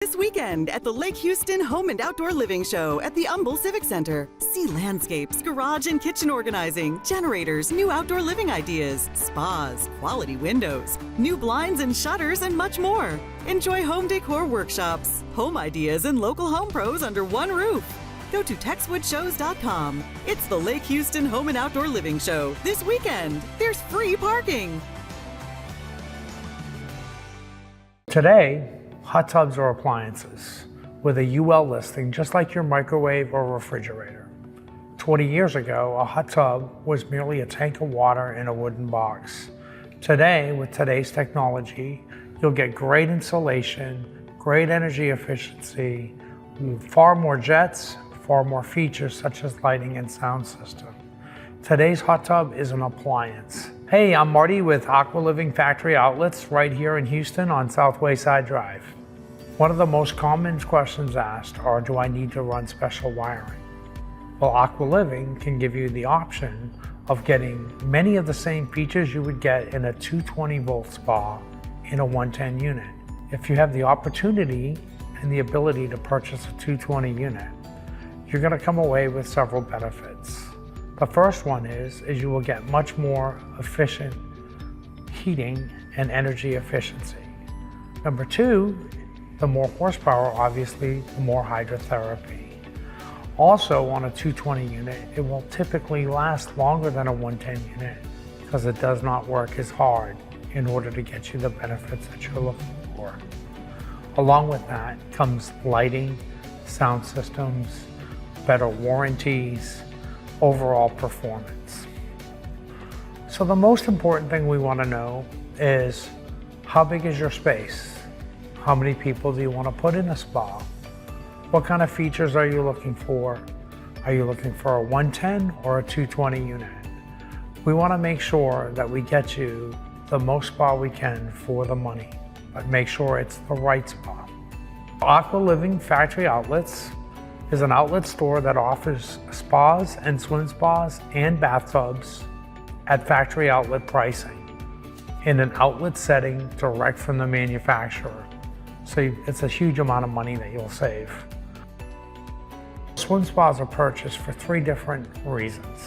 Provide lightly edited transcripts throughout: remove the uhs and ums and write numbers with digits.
This weekend at the Lake Houston Home and Outdoor Living Show at the Humble Civic Center. See landscapes, garage and kitchen organizing, generators, new outdoor living ideas, spas, quality windows, new blinds and shutters, and much more. Enjoy home decor workshops, home ideas, and local home pros under one roof. Go to TexwoodShows.com. It's the Lake Houston Home and Outdoor Living Show this weekend. There's free parking. Today, hot tubs are appliances with a UL listing just like your microwave or refrigerator. 20 years ago, a hot tub was merely a tank of water in a wooden box. Today, with today's technology, you'll get great insulation, great energy efficiency, far more jets, far more features such as lighting and sound system. Today's hot tub is an appliance. Hey, I'm Marty with Aqua Living Factory Outlets right here in Houston on South Wayside Drive. One of the most common questions asked are, do I need to run special wiring? Well, Aqua Living can give you the option of getting many of the same features you would get in a 220 volt spa in a 110 unit. If you have the opportunity and the ability to purchase a 220 unit, you're going to come away with several benefits. The first one is you will get much more efficient heating and energy efficiency. Number two, the more horsepower, obviously, the more hydrotherapy. Also, on a 220 unit, it will typically last longer than a 110 unit because it does not work as hard in order to get you the benefits that you're looking for. Along with that comes lighting, sound systems, better warranties, overall performance. So the most important thing we want to know is, how big is your space? How many people do you want to put in a spa? What kind of features are you looking for? Are you looking for a 110 or a 220 unit? We want to make sure that we get you the most spa we can for the money, but make sure it's the right spa. Aqua Living Factory Outlets is an outlet store that offers spas and swim spas and bathtubs at factory outlet pricing in an outlet setting direct from the manufacturer. So it's a huge amount of money that you'll save. Swim spas are purchased for three different reasons.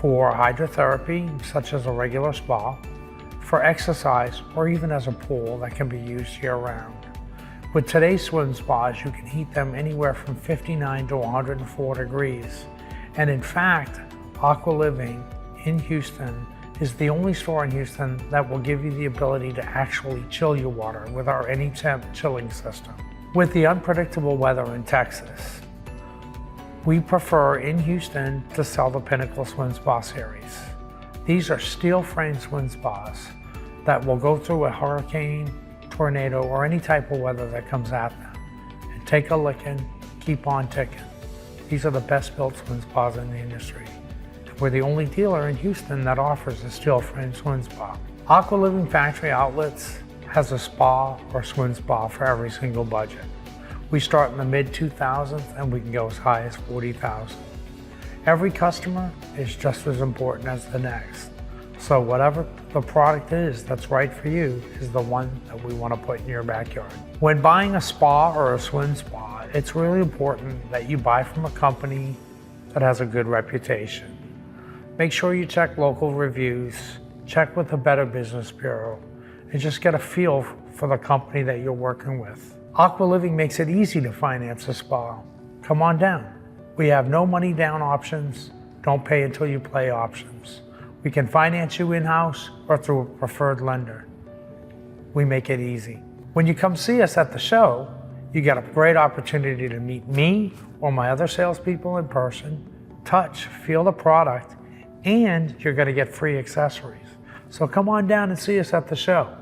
For hydrotherapy, such as a regular spa, for exercise, or even as a pool that can be used year-round. With today's swim spas, you can heat them anywhere from 59 to 104 degrees. And in fact, Aqua Living in Houston is the only store in Houston that will give you the ability to actually chill your water with our AnyTemp chilling system. With the unpredictable weather in Texas, we prefer in Houston to sell the Pinnacle Swim Spa series. These are steel frame swim spas that will go through a hurricane, tornado, or any type of weather that comes at them and take a licking, keep on ticking. These are the best built swim spas in the industry. We're the only dealer in Houston that offers a steel frame swim spa. Aqua Living Factory Outlets has a spa or swim spa for every single budget. We start in the mid 2000s and we can go as high as 40,000. Every customer is just as important as the next. So whatever the product is that's right for you is the one that we want to put in your backyard. When buying a spa or a swim spa, it's really important that you buy from a company that has a good reputation. Make sure you check local reviews, check with the Better Business Bureau, and just get a feel for the company that you're working with. Aqua Living makes it easy to finance a spa. Come on down. We have no money down options, don't pay until you play options. We can finance you in-house or through a preferred lender. We make it easy. When you come see us at the show, you get a great opportunity to meet me or my other salespeople in person, touch, feel the product, and you're going to get free accessories. So come on down and see us at the show.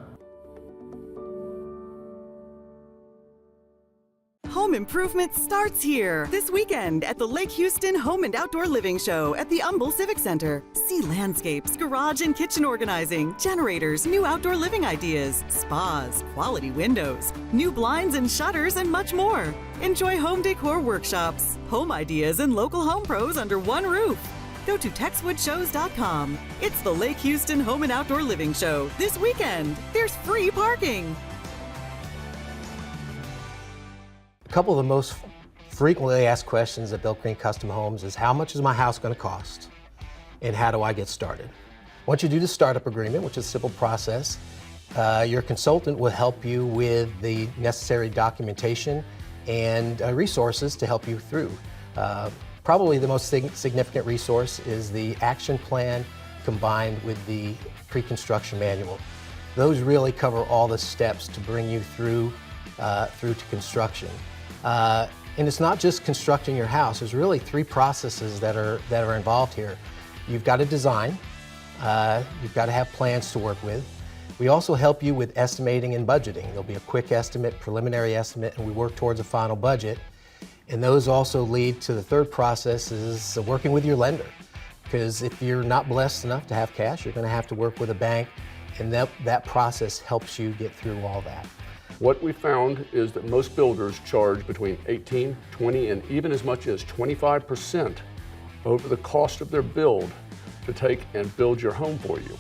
Home improvement starts here this weekend at the Lake Houston Home and Outdoor Living Show at the Humble Civic Center. See landscapes, garage and kitchen organizing, generators, new outdoor living ideas, spas, quality windows, new blinds and shutters, and much more. Enjoy home decor workshops, home ideas, and local home pros under one roof. Go to TexwoodShows.com. It's the Lake Houston Home and Outdoor Living Show this weekend. There's free parking. couple of the most frequently asked questions at Built Green Custom Homes is, how much is my house going to cost? And how do I get started? Once you do the startup agreement, which is a simple process, your consultant will help you with the necessary documentation and resources to help you through. Probably the most significant resource is the action plan combined with the pre-construction manual. Those really cover all the steps to bring you through to construction. And it's not just constructing your house. There's really three processes that are involved here. You've got to design. You've got to have plans to work with. We also help you with estimating and budgeting. There'll be a quick estimate, preliminary estimate, and we work towards a final budget. And those also lead to the third process, is working with your lender. Because if you're not blessed enough to have cash, you're going to have to work with a bank, and that process helps you get through all that. What we found is that most builders charge between 18, 20, and even as much as 25% over the cost of their build to take and build your home for you.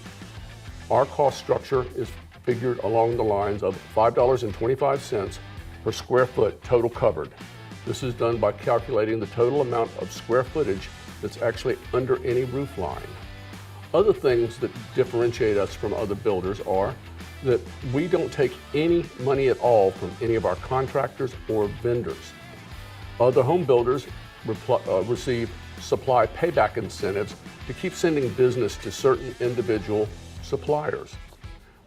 Our cost structure is figured along the lines of $5.25 per square foot total covered. This is done by calculating the total amount of square footage that's actually under any roof line. Other things that differentiate us from other builders are that we don't take any money at all from any of our contractors or vendors. Other home builders receive supply payback incentives to keep sending business to certain individual suppliers.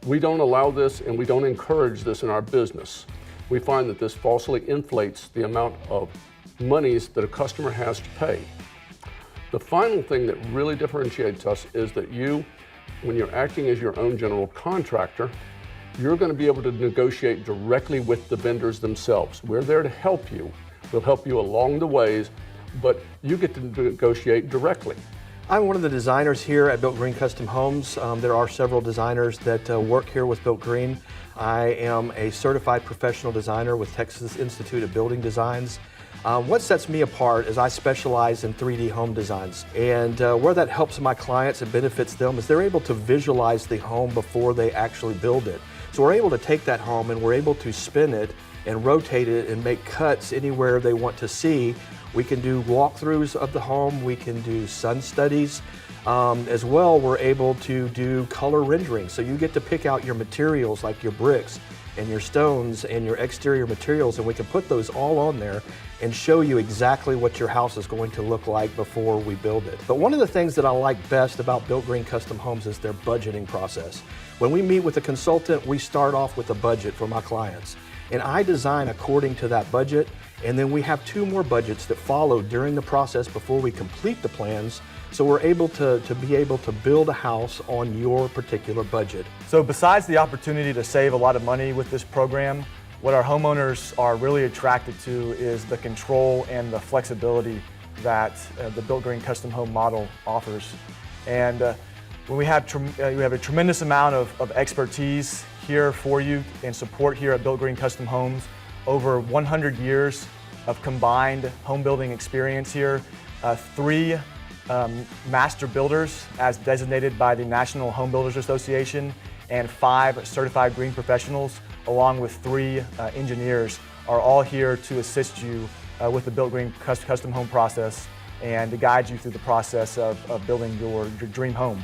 We don't allow this, and we don't encourage this in our business. We find that this falsely inflates the amount of monies that a customer has to pay. The final thing that really differentiates us is that you, when you're acting as your own general contractor, you're going to be able to negotiate directly with the vendors themselves. We're there to help you. We'll help you along the ways, but you get to negotiate directly. I'm one of the designers here at Built Green Custom Homes. There are several designers that work here with Built Green. I am a certified professional designer with Texas Institute of Building Designs. What sets me apart is I specialize in 3D home designs, and where that helps my clients and benefits them is they're able to visualize the home before they actually build it. So we're able to take that home and we're able to spin it and rotate it and make cuts anywhere they want to see. We can do walkthroughs of the home, we can do sun studies. As well, we're able to do color rendering. So you get to pick out your materials like your bricks and your stones and your exterior materials, and we can put those all on there and show you exactly what your house is going to look like before we build it. But one of the things that I like best about Built Green Custom Homes is their budgeting process. When we meet with a consultant, we start off with a budget for my clients. And I design according to that budget, and then we have 2 more budgets that follow during the process before we complete the plans, so we're able to build a house on your particular budget. So besides the opportunity to save a lot of money with this program, what our homeowners are really attracted to is the control and the flexibility that the Built Green Custom Home model offers. And when we have a tremendous amount of expertise here for you and support here at Built Green Custom Homes, over 100 years of combined home building experience here, 3 master builders as designated by the National Home Builders Association, and 5 certified green professionals, along with 3 engineers, are all here to assist you with the Built Green Custom Home process and to guide you through the process of building your dream home.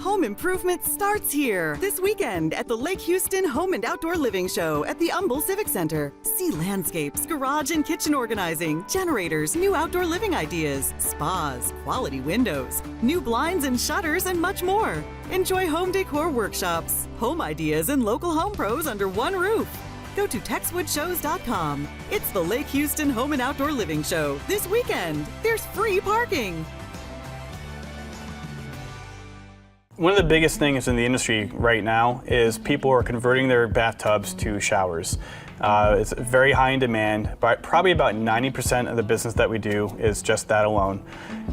Home improvement starts here this weekend at the Lake Houston Home and Outdoor Living Show at the Humble Civic Center. See landscapes, garage and kitchen organizing, generators, new outdoor living ideas, spas, quality windows, new blinds and shutters, and much more. Enjoy home decor workshops, home ideas, and local home pros under one roof. Go to TexwoodShows.com. It's the Lake Houston Home and Outdoor Living Show this weekend. There's free parking. One of the biggest things in the industry right now is people are converting their bathtubs to showers. It's very high in demand, but probably about 90% of the business that we do is just that alone.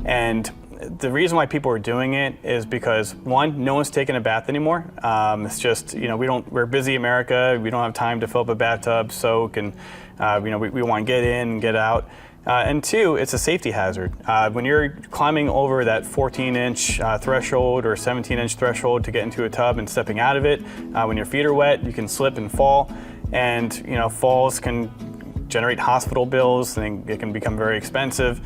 And the reason why people are doing it is because, one, no one's taking a bath anymore. It's just, we're busy America. We don't have time to fill up a bathtub, soak, and we want to get in and get out. And two, it's a safety hazard. When you're climbing over that 14-inch threshold or 17-inch threshold to get into a tub and stepping out of it, when your feet are wet, you can slip and fall. And falls can generate hospital bills, and it can become very expensive.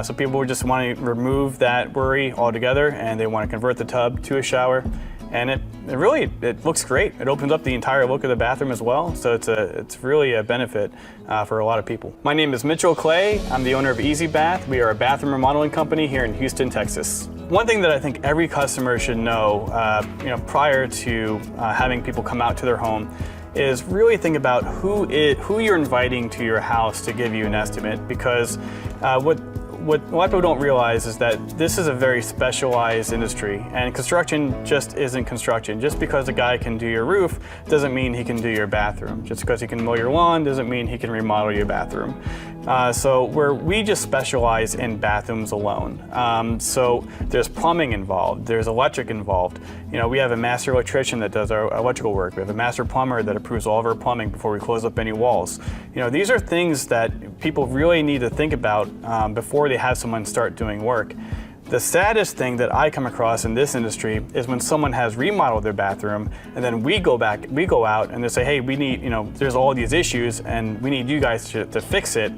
So people just want to remove that worry altogether, and they want to convert the tub to a shower. And it looks great. It opens up the entire look of the bathroom as well, so it's really a benefit for a lot of people. My name is Mitchell Clay. I'm the owner of Easy Bath. We are a bathroom remodeling company here in Houston, Texas. One thing that I think every customer should know, prior to having people come out to their home, is really think about who you're inviting to your house to give you an estimate, because what a lot of people don't realize is that this is a very specialized industry, and construction just isn't construction. Just because a guy can do your roof doesn't mean he can do your bathroom. Just because he can mow your lawn doesn't mean he can remodel your bathroom. So we just specialize in bathrooms alone. So there's plumbing involved, there's electric involved. We have a master electrician that does our electrical work. We have a master plumber that approves all of our plumbing before we close up any walls. These are things that people really need to think about before they have someone start doing work. The saddest thing that I come across in this industry is when someone has remodeled their bathroom, and then we go out and they say, hey, we need, there's all these issues and we need you guys to fix it.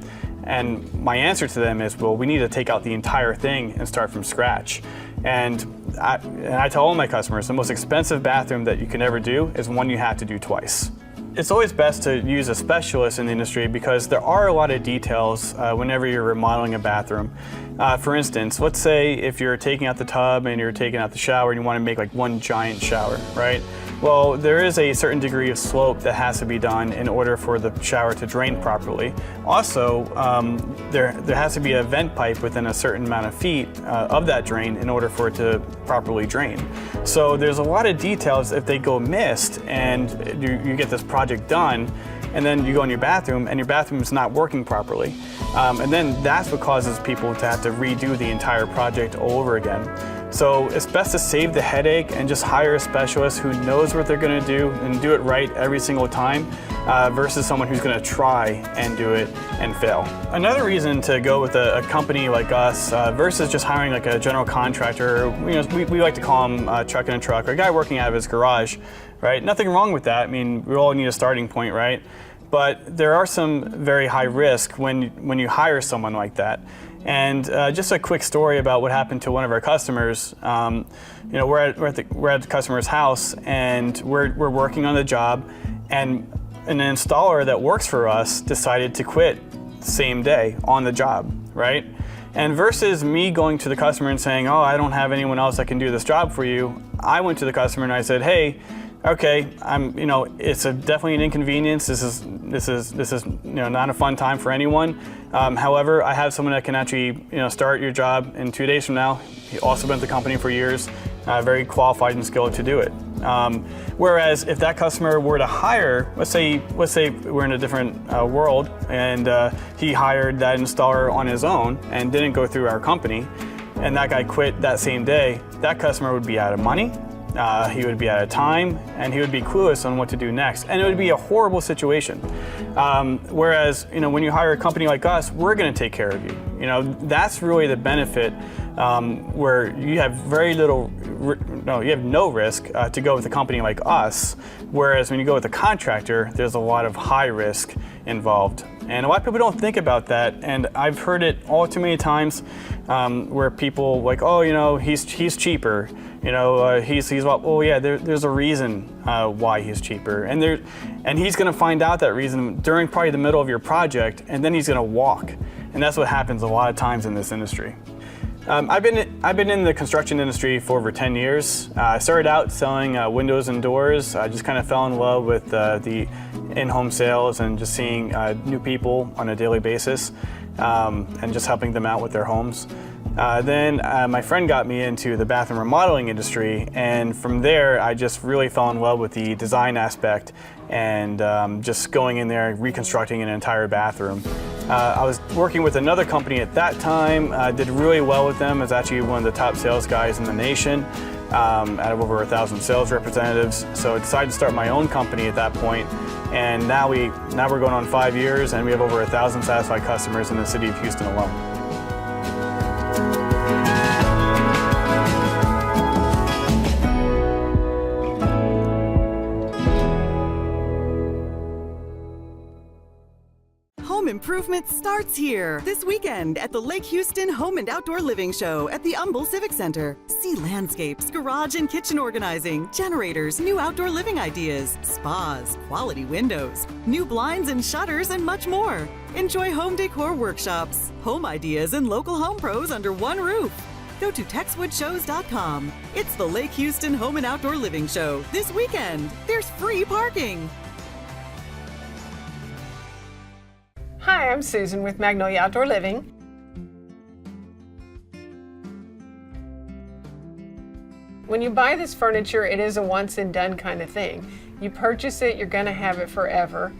And my answer to them is, well, we need to take out the entire thing and start from scratch. And I tell all my customers, the most expensive bathroom that you can ever do is one you have to do twice. It's always best to use a specialist in the industry because there are a lot of details whenever you're remodeling a bathroom. For instance, let's say if you're taking out the tub and you're taking out the shower and you want to make like one giant shower, right? Well, there is a certain degree of slope that has to be done in order for the shower to drain properly. Also, there has to be a vent pipe within a certain amount of feet of that drain in order for it to properly drain. So there's a lot of details if they go missed and you get this project done, and then you go in your bathroom and your bathroom is not working properly. And then that's what causes people to have to redo the entire project all over again. So it's best to save the headache and just hire a specialist who knows what they're going to do and do it right every single time versus someone who's going to try and do it and fail. Another reason to go with a company like us versus just hiring like a general contractor, we like to call him truck in a truck, or a guy working out of his garage, right? Nothing wrong with that. I mean, we all need a starting point, right? But there are some very high risk when you hire someone like that. And just a quick story about what happened to one of our customers. We're at the customer's house and we're working on the job, and an installer that works for us decided to quit the same day on the job, right? And versus me going to the customer and saying, oh, I don't have anyone else that can do this job for you, I went to the customer and I said, hey, okay, it's definitely an inconvenience. This is not a fun time for anyone. However, I have someone that can actually start your job in 2 days from now. He also been at the company for years, very qualified and skilled to do it. Whereas if that customer were to hire, let's say we're in a different world, and he hired that installer on his own and didn't go through our company, and that guy quit that same day, that customer would be out of money. He would be out of time, and he would be clueless on what to do next, and it would be a horrible situation. Whereas, when you hire a company like us, we're going to take care of you. That's really the benefit, where you have you have no risk to go with a company like us. Whereas when you go with a contractor, there's a lot of high risk involved. And a lot of people don't think about that, and I've heard it all too many times where people like, oh, he's cheaper. There's a reason why he's cheaper, and he's going to find out that reason during probably the middle of your project, and then he's going to walk, and that's what happens a lot of times in this industry. I've been in the construction industry for over 10 years. I started out selling windows and doors. I just kind of fell in love with the in-home sales and just seeing new people on a daily basis and just helping them out with their homes. Then my friend got me into the bathroom remodeling industry, and from there I just really fell in love with the design aspect and just going in there and reconstructing an entire bathroom. I was working with another company at that time, did really well with them. I was actually one of the top sales guys in the nation, out of over 1,000 sales representatives. So I decided to start my own company at that point, and now we're going on 5 years, and we have over 1,000 satisfied customers in the city of Houston alone. Home improvement starts here this weekend at the Lake Houston Home and Outdoor Living Show at the Humble Civic Center. See landscapes, garage and kitchen organizing, generators, new outdoor living ideas, spas, quality windows, new blinds and shutters, and much more. Enjoy home decor workshops, home ideas, and local home pros under one roof. Go to TexwoodShows.com. It's the Lake Houston Home and Outdoor Living Show this weekend. There's free parking. Hi, I'm Susan with Magnolia Outdoor Living. When you buy this furniture, it is a once and done kind of thing. You purchase it, you're going to have it forever.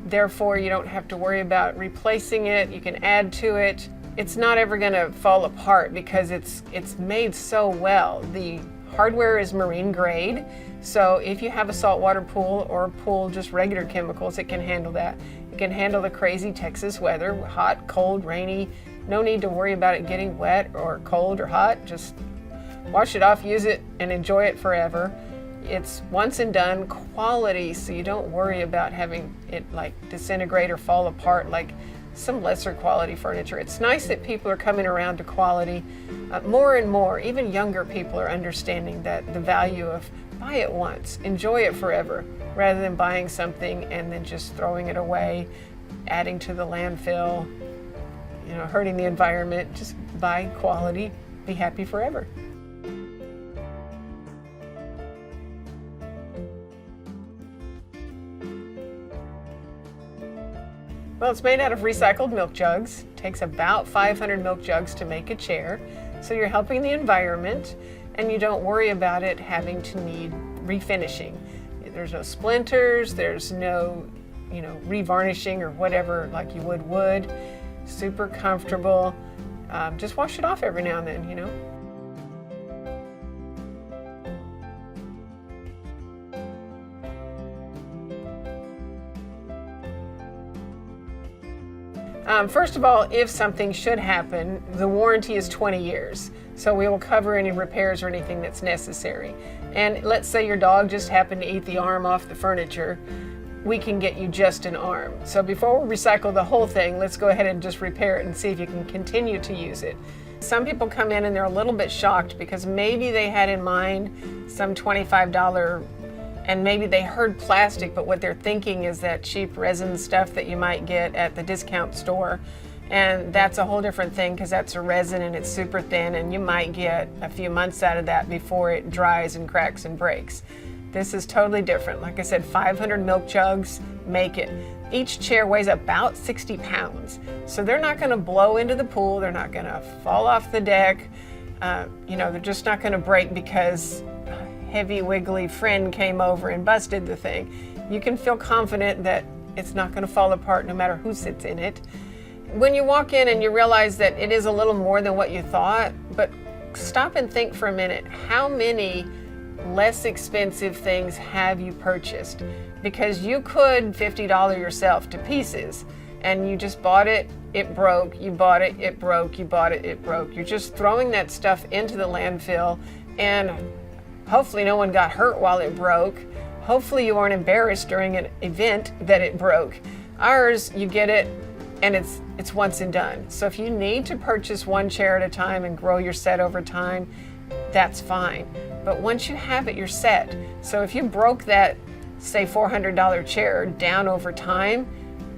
Therefore, you don't have to worry about replacing it. You can add to it. It's not ever going to fall apart because it's made so well. The hardware is marine grade, so if you have a saltwater pool or a pool just regular chemicals, it can handle that. It can handle the crazy Texas weather, hot, cold, rainy. No need to worry about it getting wet or cold or hot. Just wash it off, use it, and enjoy it forever. It's once and done quality, so you don't worry about having it like disintegrate or fall apart like some lesser quality furniture. It's nice that people are coming around to quality. More and more, even younger people are understanding that the value of buy it once, enjoy it forever, rather than buying something and then just throwing it away, adding to the landfill, hurting the environment. Just buy quality, be happy forever. Well, it's made out of recycled milk jugs. It takes about 500 milk jugs to make a chair. So you're helping the environment, and you don't worry about it having to need refinishing. There's no splinters, there's no, revarnishing or whatever like you would wood. Super comfortable. Just wash it off every now and then, First of all, if something should happen, the warranty is 20 years. So we will cover any repairs or anything that's necessary. And let's say your dog just happened to eat the arm off the furniture, we can get you just an arm. So before we recycle the whole thing, let's go ahead and just repair it and see if you can continue to use it. Some people come in and they're a little bit shocked because maybe they had in mind some $25 and maybe they heard plastic, but what they're thinking is that cheap resin stuff that you might get at the discount store. And that's a whole different thing because that's a resin and it's super thin and you might get a few months out of that before it dries and cracks and breaks. This is totally different. Like I said, 500 milk jugs make it. Each chair weighs about 60 pounds. So they're not going to blow into the pool. They're not going to fall off the deck. They're just not going to break because heavy wiggly friend came over and busted the thing. You can feel confident that it's not going to fall apart no matter who sits in it. When you walk in and you realize that it is a little more than what you thought, but stop and think for a minute, how many less expensive things have you purchased? Because you could $50 yourself to pieces and you just bought it, it broke, you bought it, it broke, you bought it, it broke. You're just throwing that stuff into the landfill and hopefully no one got hurt while it broke. Hopefully you weren't embarrassed during an event that it broke. Ours, you get it and it's once and done. So if you need to purchase one chair at a time and grow your set over time, that's fine. But once you have it, you're set. So if you broke that, say $400 chair down over time,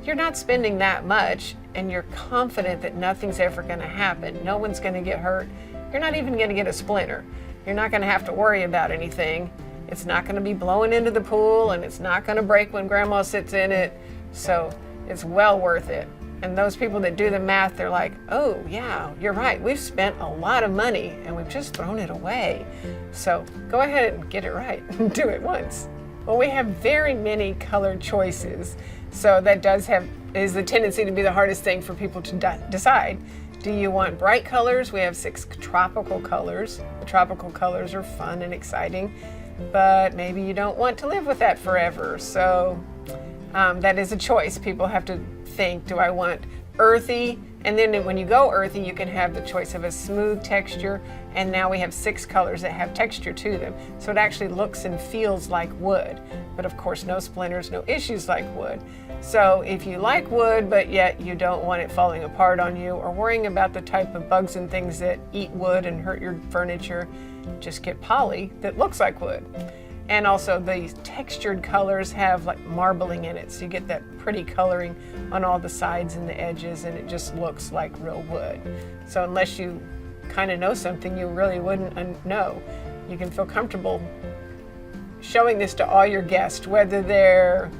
you're not spending that much and you're confident that nothing's ever gonna happen. No one's gonna get hurt. You're not even gonna get a splinter. You're not going to have to worry about anything. It's not going to be blowing into the pool and it's not going to break when grandma sits in it. So it's well worth it. And those people that do the math, they're like, oh yeah, you're right. We've spent a lot of money and we've just thrown it away. So go ahead and get it right and do it once. Well, we have very many color choices. So that does have is the tendency to be the hardest thing for people to decide. Do you want bright colors? We have 6 tropical colors. The tropical colors are fun and exciting, but maybe you don't want to live with that forever. So that is a choice. People have to think, do I want earthy? And then when you go earthy, you can have the choice of a smooth texture, and now we have 6 colors that have texture to them. So it actually looks and feels like wood, but of course no splinters, no issues like wood. So if you like wood, but yet you don't want it falling apart on you or worrying about the type of bugs and things that eat wood and hurt your furniture, just get poly that looks like wood. And also the textured colors have like marbling in it, so you get that pretty coloring on all the sides and the edges, and it just looks like real wood. So unless you kind of know something you really wouldn't know, you can feel comfortable showing this to all your guests, whether they're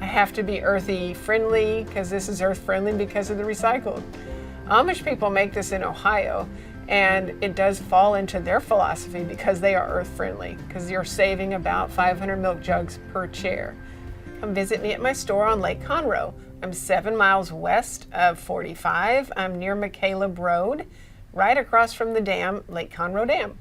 have to be earthy friendly, because this is earth friendly because of the recycled. Amish people make this in Ohio, and it does fall into their philosophy because they are earth friendly, because you're saving about 500 milk jugs per chair. Come visit me at my store on Lake Conroe. I'm 7 miles west of 45. I'm near McCaleb Road, right across from the dam, Lake Conroe Dam.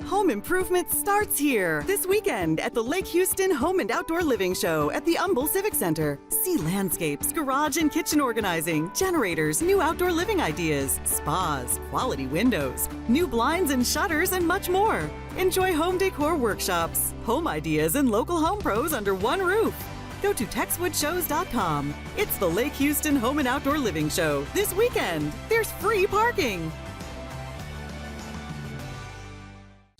Home improvement starts here this weekend at the Lake Houston Home and Outdoor Living Show at the Humble Civic Center. See landscapes, garage and kitchen organizing, generators, new outdoor living ideas, spas, quality windows, new blinds and shutters, and much more. Enjoy home decor workshops, home ideas, and local home pros under one roof. Go to TexwoodShows.com. It's the Lake Houston Home and Outdoor Living Show this weekend. There's free parking.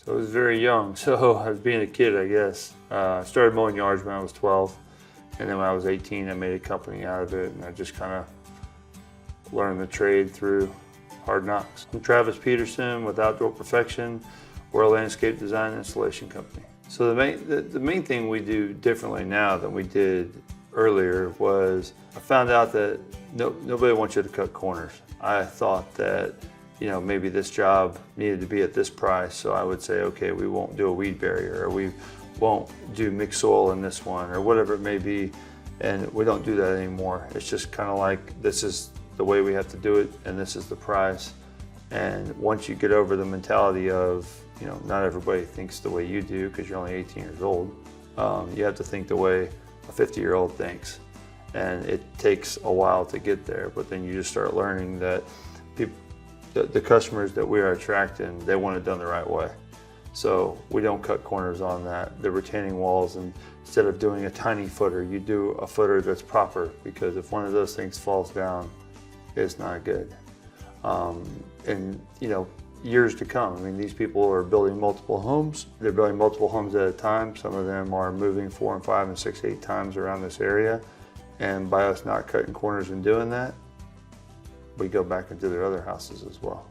So I was very young, so I was being a kid, I guess. I started mowing yards when I was 12, and then when I was 18, I made a company out of it, and I just kind of learned the trade through hard knocks. I'm Travis Peterson with Outdoor Perfection. We're a landscape design and installation company. So the main thing we do differently now than we did earlier was I found out that nobody wants you to cut corners. I thought that maybe this job needed to be at this price, so I would say, okay, we won't do a weed barrier, or we won't do mixed soil in this one, or whatever it may be, and we don't do that anymore. It's just kind of like, this is the way we have to do it, and this is the price. And once you get over the mentality of, not everybody thinks the way you do because you're only 18 years old, you have to think the way a 50-year-old thinks. And it takes a while to get there, but then you just start learning that the customers that we are attracting, they want it done the right way. So we don't cut corners on that. The retaining walls, and instead of doing a tiny footer, you do a footer that's proper, because if one of those things falls down, it's not good. And years to come, I mean, these people are building multiple homes. They're building multiple homes at a time. Some of them are moving 4 and 5 and 6, 8 times around this area. And by us not cutting corners and doing that, we go back into their other houses as well.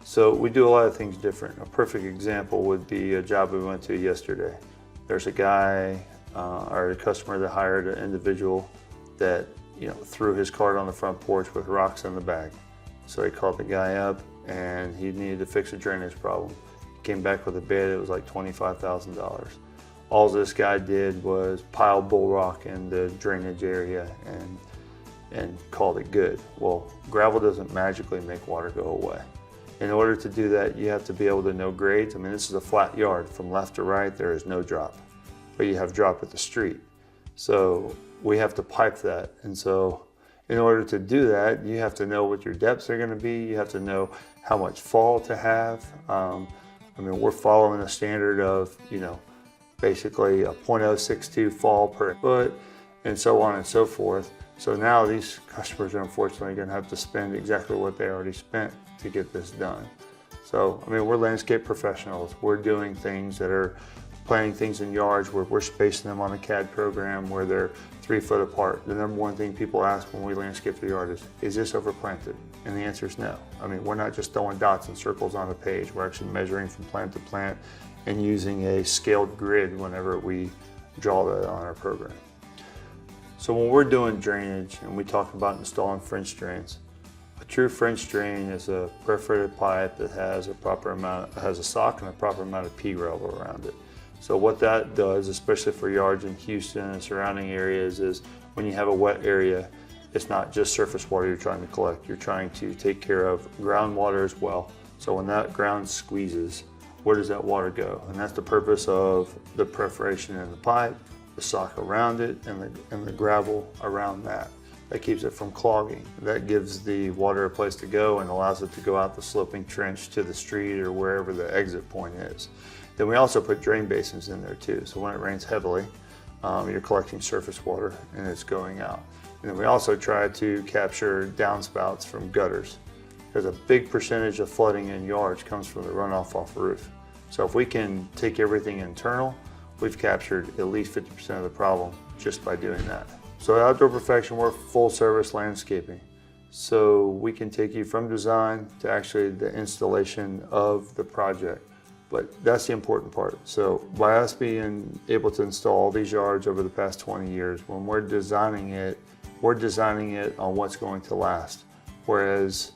So we do a lot of things different. A perfect example would be a job we went to yesterday. There's a guy or a customer that hired an individual that threw his cart on the front porch with rocks in the bag. So he called the guy up, and he needed to fix a drainage problem. He came back with a bid. It was like $25,000. All this guy did was pile bull rock in the drainage area and called it good. Well, gravel doesn't magically make water go away. In order to do that, you have to be able to know grades. I mean, this is a flat yard. From left to right, there is no drop, but you have drop at the street. So we have to pipe that. And so in order to do that, you have to know what your depths are going to be. You have to know how much fall to have. I mean, we're following a standard of, basically a 0.062 fall per foot, and so on and so forth. So now these customers are unfortunately going to have to spend exactly what they already spent to get this done. So, I mean, we're landscape professionals. We're doing things that are planting things in yards where we're spacing them on a CAD program where they're 3 foot apart. The number one thing people ask when we landscape the yard is this overplanted? And the answer is no. I mean, we're not just throwing dots and circles on a page. We're actually measuring from plant to plant and using a scaled grid whenever we draw that on our program. So when we're doing drainage and we talk about installing French drains, a true French drain is a perforated pipe that has a sock and a proper amount of pea gravel around it. So what that does, especially for yards in Houston and surrounding areas, is when you have a wet area, it's not just surface water you're trying to collect. You're trying to take care of groundwater as well. So when that ground squeezes, where does that water go? And that's the purpose of the perforation in the pipe, the sock around it, and the gravel around that. That keeps it from clogging. That gives the water a place to go and allows it to go out the sloping trench to the street or wherever the exit point is. Then we also put drain basins in there too. So when it rains heavily, you're collecting surface water and it's going out. And then we also try to capture downspouts from gutters, because a big percentage of flooding in yards comes from the runoff off the roof. So if we can take everything internal, we've captured at least 50% of the problem just by doing that. So at Outdoor Perfection, we're full service landscaping. So we can take you from design to actually the installation of the project. But that's the important part. So by us being able to install all these yards over the past 20 years, when we're designing it on what's going to last. Whereas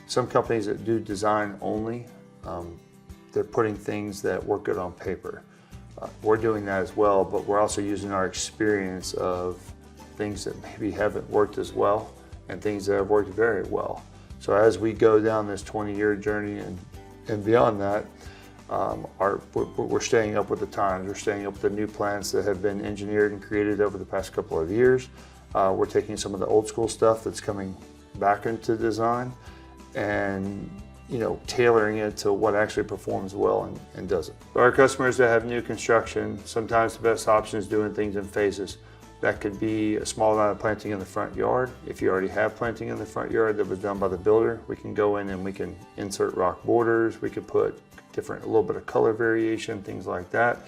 some companies that do design only, they're putting things that work good on paper. We're doing that as well, but we're also using our experience of things that maybe haven't worked as well and things that have worked very well. So as we go down this 20-year journey and beyond that, we're staying up with the times. We're staying up with the new plans that have been engineered and created over the past couple of years. We're taking some of the old school stuff that's coming back into design and tailoring it to what actually performs well and doesn't. For our customers that have new construction, sometimes the best option is doing things in phases. That could be a small amount of planting in the front yard. If you already have planting in the front yard that was done by the builder, we can go in and we can insert rock borders. We could put a little bit of color variation, things like that,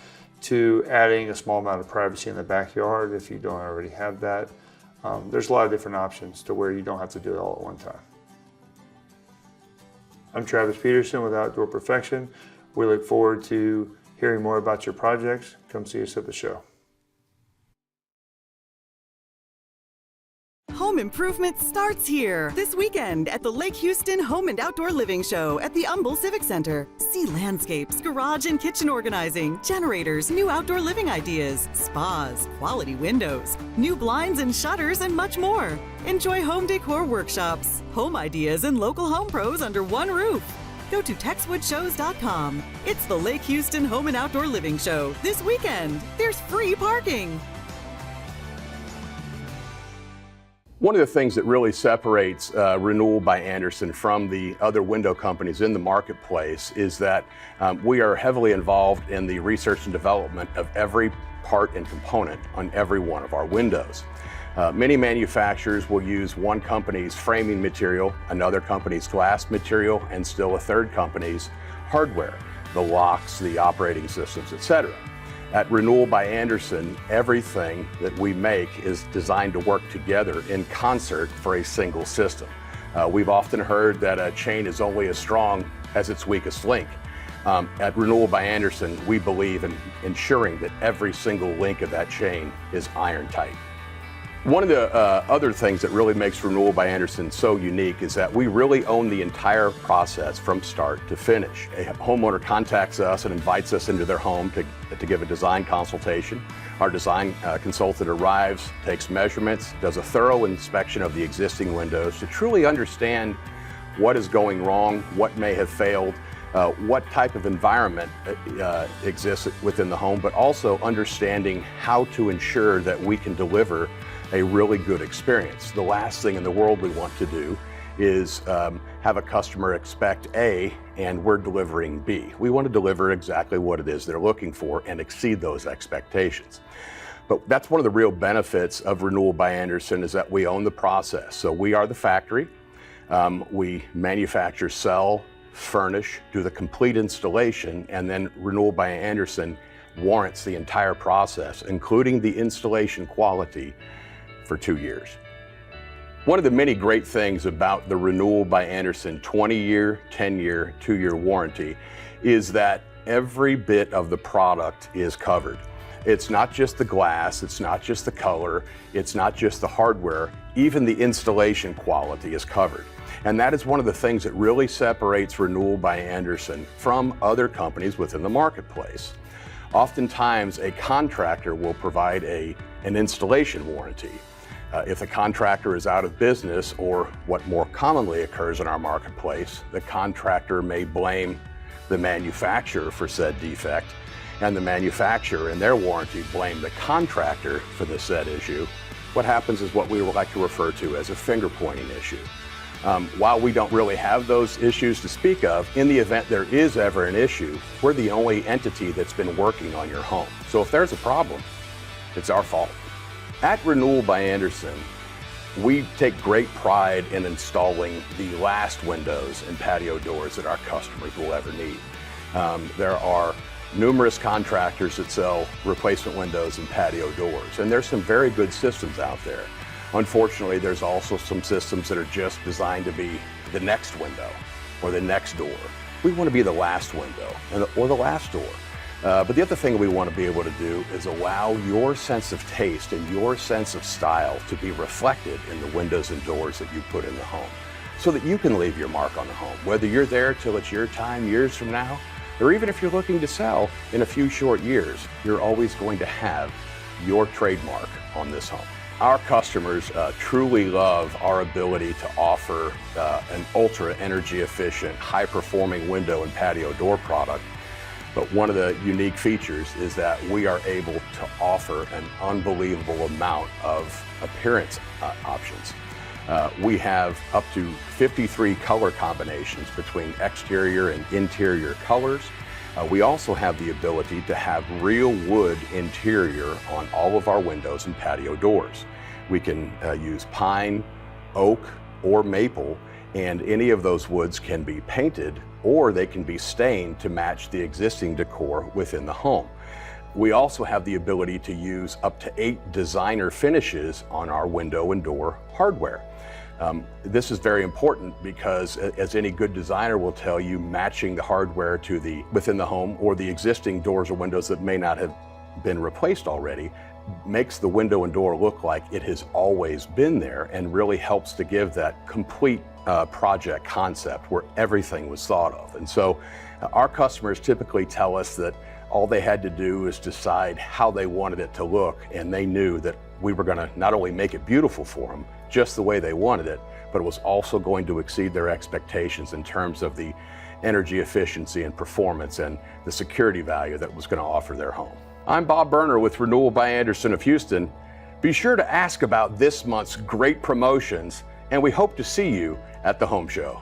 to adding a small amount of privacy in the backyard if you don't already have that. There's a lot of different options to where you don't have to do it all at one time. I'm Travis Peterson with Outdoor Perfection. We look forward to hearing more about your projects. Come see us at the show. Home improvement starts here this weekend at the Lake Houston Home and Outdoor Living Show at the Humble Civic Center. See landscapes, garage and kitchen organizing, generators, new outdoor living ideas, spas, quality windows, new blinds and shutters, and much more. Enjoy home decor workshops, home ideas, and local home pros under one roof. Go to TexwoodShows.com. It's the Lake Houston Home and Outdoor Living Show this weekend. There's free parking. One of the things that really separates Renewal by Andersen from the other window companies in the marketplace is that we are heavily involved in the research and development of every part and component on every one of our windows. Many manufacturers will use one company's framing material, another company's glass material, and still a third company's hardware, the locks, the operating systems, etc. At Renewal by Andersen, everything that we make is designed to work together in concert for a single system. We've often heard that a chain is only as strong as its weakest link. At Renewal by Andersen, we believe in ensuring that every single link of that chain is iron tight. One of the other things that really makes Renewal by Andersen so unique is that we really own the entire process from start to finish. A homeowner contacts us and invites us into their home to give a design consultation. Our design consultant arrives, takes measurements, does a thorough inspection of the existing windows to truly understand what is going wrong, what may have failed, what type of environment exists within the home, but also understanding how to ensure that we can deliver a really good experience. The last thing in the world we want to do is have a customer expect A and we're delivering B. We want to deliver exactly what it is they're looking for and exceed those expectations. But that's one of the real benefits of Renewal by Andersen is that we own the process. So we are the factory. We manufacture, sell, furnish, do the complete installation, and then Renewal by Andersen warrants the entire process, including the installation quality, for 2 years. One of the many great things about the Renewal by Andersen 20-year, 10-year, 2-year warranty is that every bit of the product is covered. It's not just the glass, it's not just the color, it's not just the hardware, even the installation quality is covered. And that is one of the things that really separates Renewal by Andersen from other companies within the marketplace. Oftentimes, a contractor will provide an installation warranty. If the contractor is out of business, or what more commonly occurs in our marketplace, the contractor may blame the manufacturer for said defect, and the manufacturer in their warranty blame the contractor for the said issue. What happens is what we would like to refer to as a finger-pointing issue. While we don't really have those issues to speak of, in the event there is ever an issue, we're the only entity that's been working on your home. So if there's a problem, it's our fault. At Renewal by Andersen, we take great pride in installing the last windows and patio doors that our customers will ever need. There are numerous contractors that sell replacement windows and patio doors, and there's some very good systems out there. Unfortunately, there's also some systems that are just designed to be the next window or the next door. We want to be the last window or the last door. But the other thing we want to be able to do is allow your sense of taste and your sense of style to be reflected in the windows and doors that you put in the home, so that you can leave your mark on the home, whether you're there till it's your time years from now, or even if you're looking to sell in a few short years, you're always going to have your trademark on this home. Our customers truly love our ability to offer an ultra energy efficient, high performing window and patio door product. But one of the unique features is that we are able to offer an unbelievable amount of appearance options. We have up to 53 color combinations between exterior and interior colors. We also have the ability to have real wood interior on all of our windows and patio doors. We can use pine, oak, or maple, and any of those woods can be painted or they can be stained to match the existing decor within the home. We also have the ability to use up to 8 designer finishes on our window and door hardware. This is very important because, as any good designer will tell you, matching the hardware to within the home or the existing doors or windows that may not have been replaced already makes the window and door look like it has always been there, and really helps to give that complete project concept where everything was thought of. And so our customers typically tell us that all they had to do is decide how they wanted it to look, and they knew that we were going to not only make it beautiful for them just the way they wanted it, but it was also going to exceed their expectations in terms of the energy efficiency and performance and the security value that it was going to offer their home. I'm Bob Berner with Renewal by Andersen of Houston. Be sure to ask about this month's great promotions, and we hope to see you at the home show.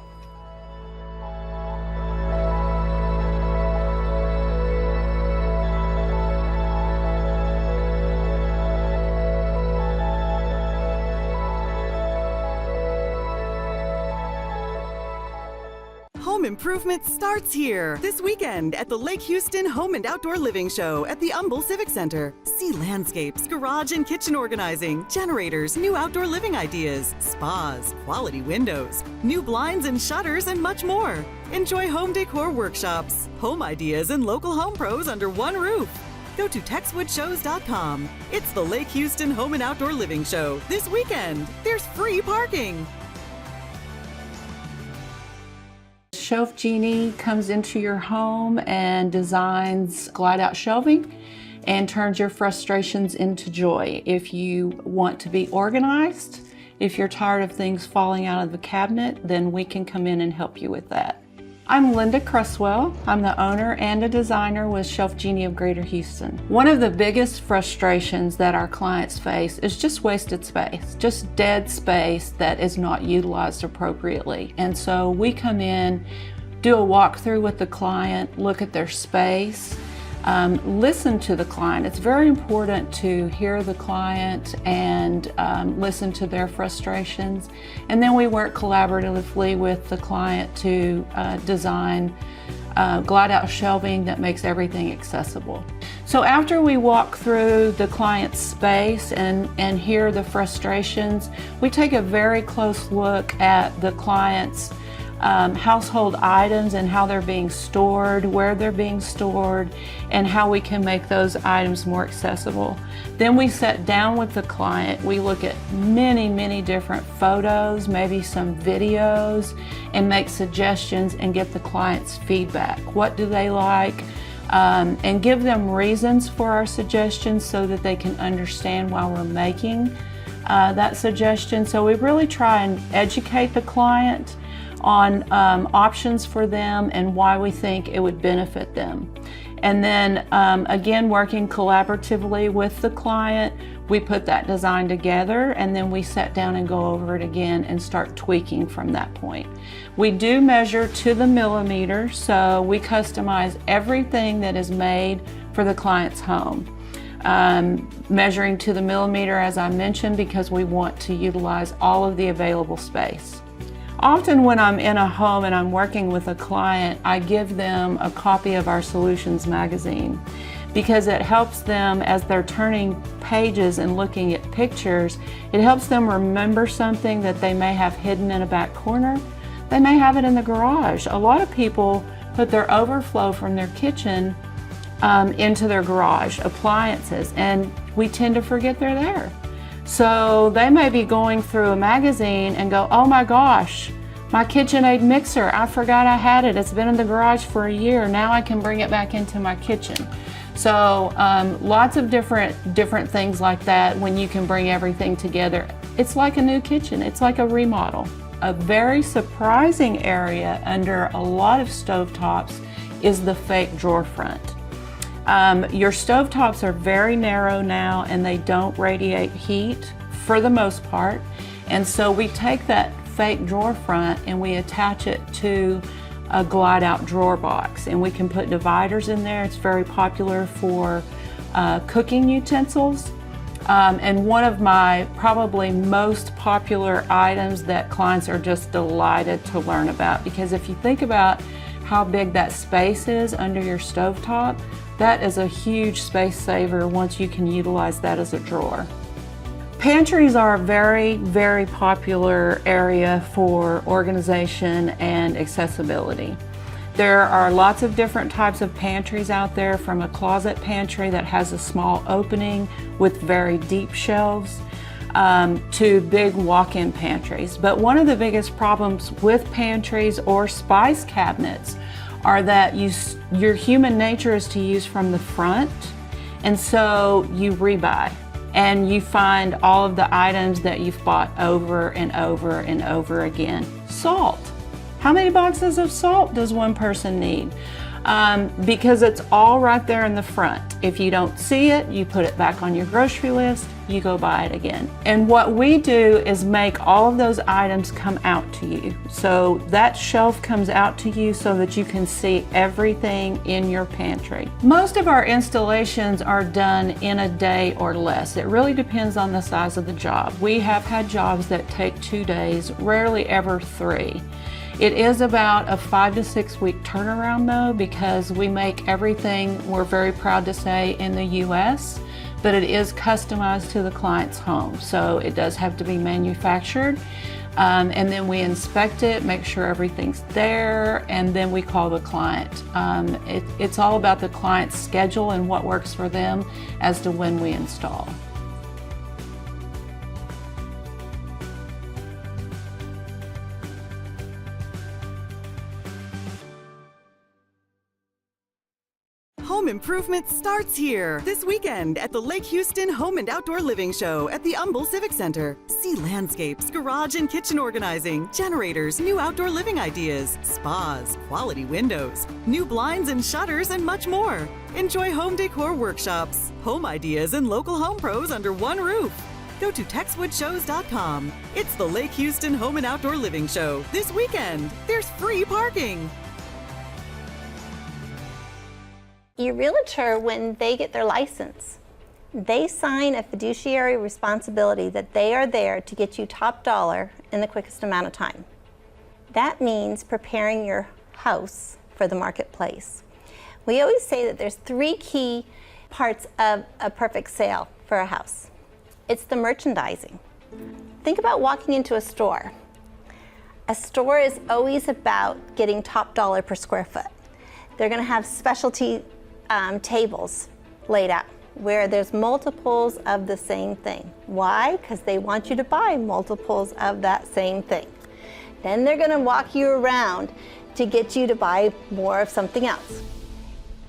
Home improvement starts here this weekend at the Lake Houston Home and Outdoor Living Show at the Humble Civic Center. See landscapes, garage and kitchen organizing, generators, new outdoor living ideas, spas, quality windows, new blinds and shutters, and much more. Enjoy home decor workshops, home ideas, and local home pros under one roof. Go to TexwoodShows.com. It's the Lake Houston Home and Outdoor Living Show this weekend. There's free parking. Shelf Genie comes into your home and designs glide-out shelving and turns your frustrations into joy. If you want to be organized, if you're tired of things falling out of the cabinet, then we can come in and help you with that. I'm Linda Cresswell. I'm the owner and a designer with Shelf Genie of Greater Houston. One of the biggest frustrations that our clients face is just wasted space, just dead space that is not utilized appropriately. And so we come in, do a walkthrough with the client, look at their space, listen to the client. It's very important to hear the client and listen to their frustrations. And then we work collaboratively with the client to design glide-out shelving that makes everything accessible. So after we walk through the client's space and hear the frustrations, we take a very close look at the client's household items and how they're being stored, where they're being stored, and how we can make those items more accessible. Then we sit down with the client. We look at many different photos, maybe some videos, and make suggestions and get the client's feedback. What do they like? And give them reasons for our suggestions so that they can understand why we're making that suggestion. So we really try and educate the client on options for them and why we think it would benefit them. And then again, working collaboratively with the client, we put that design together and then we sit down and go over it again and start tweaking from that point. We do measure to the millimeter, so we customize everything that is made for the client's home. Measuring to the millimeter, as I mentioned, because we want to utilize all of the available space. Often when I'm in a home and I'm working with a client, I give them a copy of our Solutions magazine because it helps them as they're turning pages and looking at pictures. It helps them remember something that they may have hidden in a back corner. They may have it in the garage. A lot of people put their overflow from their kitchen into their garage, appliances, and we tend to forget they're there. So they may be going through a magazine and go, oh my gosh, my KitchenAid mixer, I forgot I had it. It's been in the garage for a year. Now I can bring it back into my kitchen. So lots of different things like that when you can bring everything together. It's like a new kitchen. It's like a remodel. A very surprising area under a lot of stovetops is the fake drawer front. Your stovetops are very narrow now and they don't radiate heat for the most part. And so we take that fake drawer front and we attach it to a glide out drawer box, and we can put dividers in there. It's very popular for cooking utensils. And one of my probably most popular items that clients are just delighted to learn about, because if you think about how big that space is under your stovetop, that is a huge space saver once you can utilize that as a drawer. Pantries are a very popular area for organization and accessibility. There are lots of different types of pantries out there, from a closet pantry that has a small opening with very deep shelves to big walk-in pantries. But one of the biggest problems with pantries or spice cabinets are that your human nature is to use from the front, and so you rebuy and you find all of the items that you've bought over and over and over again. Salt. How many boxes of salt does one person need? Because it's all right there in the front. If you don't see it, you put it back on your grocery list, you go buy it again. And what we do is make all of those items come out to you. So that shelf comes out to you so that you can see everything in your pantry. Most of our installations are done in a day or less. It really depends on the size of the job. We have had jobs that take 2 days, rarely ever 3. It is about a 5 to 6 week turnaround though, because we make everything, we're very proud to say, in the US, but it is customized to the client's home. So it does have to be manufactured. And then we inspect it, make sure everything's there, and then we call the client. It's all about the client's schedule and what works for them as to when we install. Home improvement starts here this weekend at the Lake Houston Home and Outdoor Living Show at the Humble Civic Center. See landscapes, garage and kitchen organizing, generators, new outdoor living ideas, spas, quality windows, new blinds and shutters, and much more. Enjoy home decor workshops, home ideas, and local home pros under one roof. Go to TexwoodShows.com. It's the Lake Houston Home and Outdoor Living Show this weekend. There's free parking. Your realtor, when they get their license, they sign a fiduciary responsibility that they are there to get you top dollar in the quickest amount of time. That means preparing your house for the marketplace. We always say that there's 3 key parts of a perfect sale for a house. It's the merchandising. Think about walking into a store. A store is always about getting top dollar per square foot. They're going to have specialty tables laid out where there's multiples of the same thing. Why? Because they want you to buy multiples of that same thing. Then they're going to walk you around to get you to buy more of something else.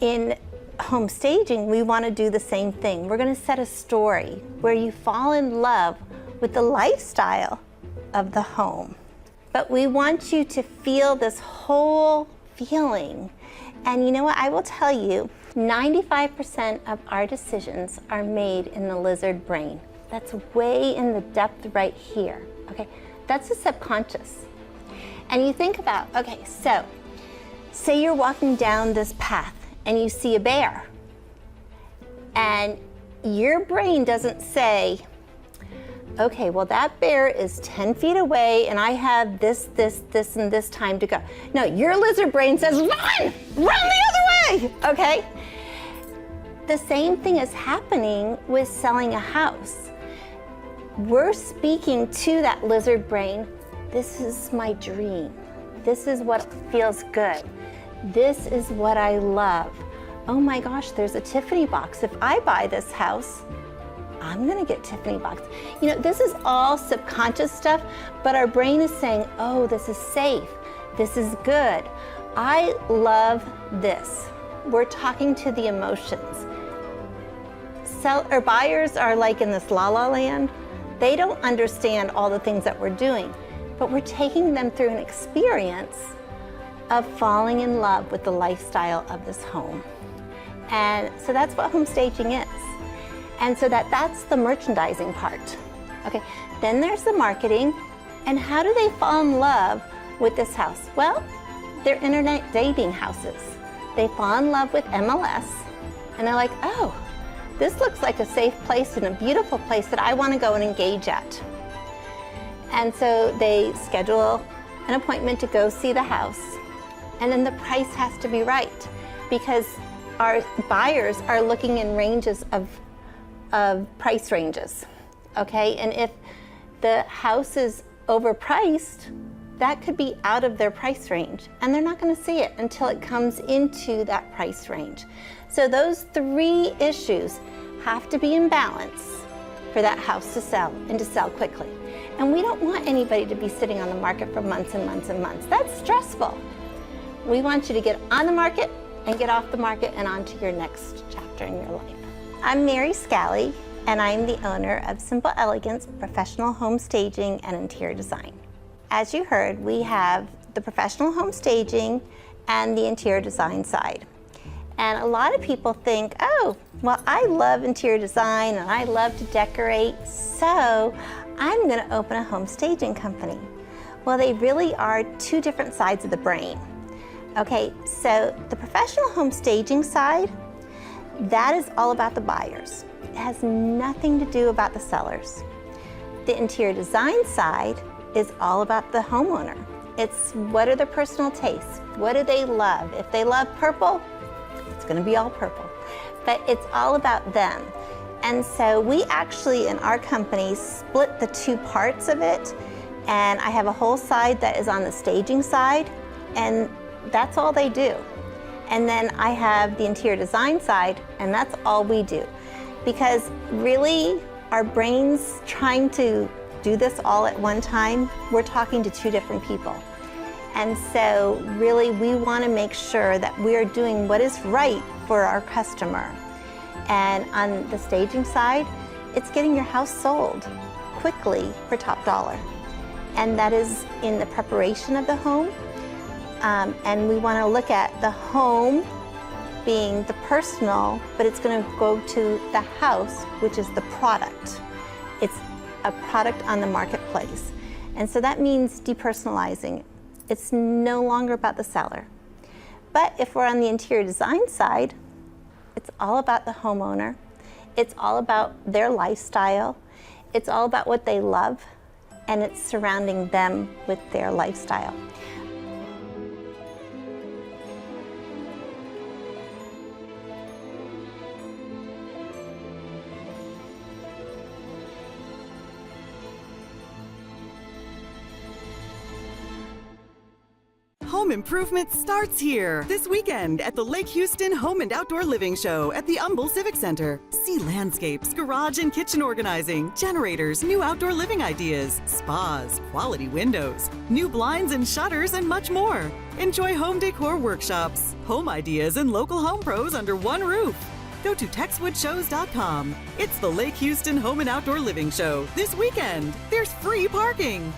In home staging, we want to do the same thing. We're going to set a story where you fall in love with the lifestyle of the home. But we want you to feel this whole feeling. And you know what? I will tell you, 95% of our decisions are made in the lizard brain. That's way in the depth right here, okay? That's the subconscious. And you think about, okay, so say you're walking down this path and you see a bear. And your brain doesn't say, okay, well that bear is 10 feet away and I have this, and this time to go. No, your lizard brain says, run the other way, okay? The same thing is happening with selling a house. We're speaking to that lizard brain, this is my dream. This is what feels good. This is what I love. Oh my gosh, there's a Tiffany box. If I buy this house, I'm gonna get Tiffany box. You know, this is all subconscious stuff, but our brain is saying, oh, this is safe. This is good. I love this. We're talking to the emotions. Buyers are like in this la-la land. They don't understand all the things that we're doing, but we're taking them through an experience of falling in love with the lifestyle of this home. And so that's what home staging is. And so that's the merchandising part. Okay, then there's the marketing. And how do they fall in love with this house? Well, they're internet dating houses. They fall in love with MLS and they're like, oh, this looks like a safe place and a beautiful place that I want to go and engage at. And so they schedule an appointment to go see the house. And then the price has to be right because our buyers are looking in ranges of price ranges, okay? And if the house is overpriced, that could be out of their price range and they're not gonna see it until it comes into that price range. So those three issues have to be in balance for that house to sell and to sell quickly. And we don't want anybody to be sitting on the market for months and months and months. That's stressful. We want you to get on the market and get off the market and on to your next chapter in your life. I'm Mary Scally, and I'm the owner of Simple Elegance Professional Home Staging and Interior Design. As you heard, we have the professional home staging and the interior design side. And a lot of people think, oh, well, I love interior design and I love to decorate, so I'm gonna open a home staging company. Well, they really are two different sides of the brain. Okay, so the professional home staging side, that is all about the buyers. It has nothing to do about the sellers. The interior design side is all about the homeowner. It's what are their personal tastes? What do they love? If they love purple, it's gonna be all purple. But it's all about them. And so we actually, in our company, split the two parts of it. And I have a whole side that is on the staging side, and that's all they do. And then I have the interior design side, and that's all we do. Because really, our brains trying to do this all at one time, we're talking to two different people. And so really, we want to make sure that we are doing what is right for our customer. And on the staging side, it's getting your house sold quickly for top dollar. And that is in the preparation of the home. And we want to look at the home being the personal, but it's going to go to the house, which is the product. It's a product on the marketplace. And so that means depersonalizing. It's no longer about the seller. But if we're on the interior design side, it's all about the homeowner. It's all about their lifestyle. It's all about what they love, and it's surrounding them with their lifestyle. Home improvement starts here this weekend at the Lake Houston Home and Outdoor Living Show at the Humble Civic Center. See landscapes, garage and kitchen organizing, generators, new outdoor living ideas, spas, quality windows, new blinds and shutters, and much more. Enjoy home decor workshops, home ideas, and local home pros under one roof. Go to TexwoodShows.com. It's the Lake Houston Home and Outdoor Living Show this weekend. There's free parking.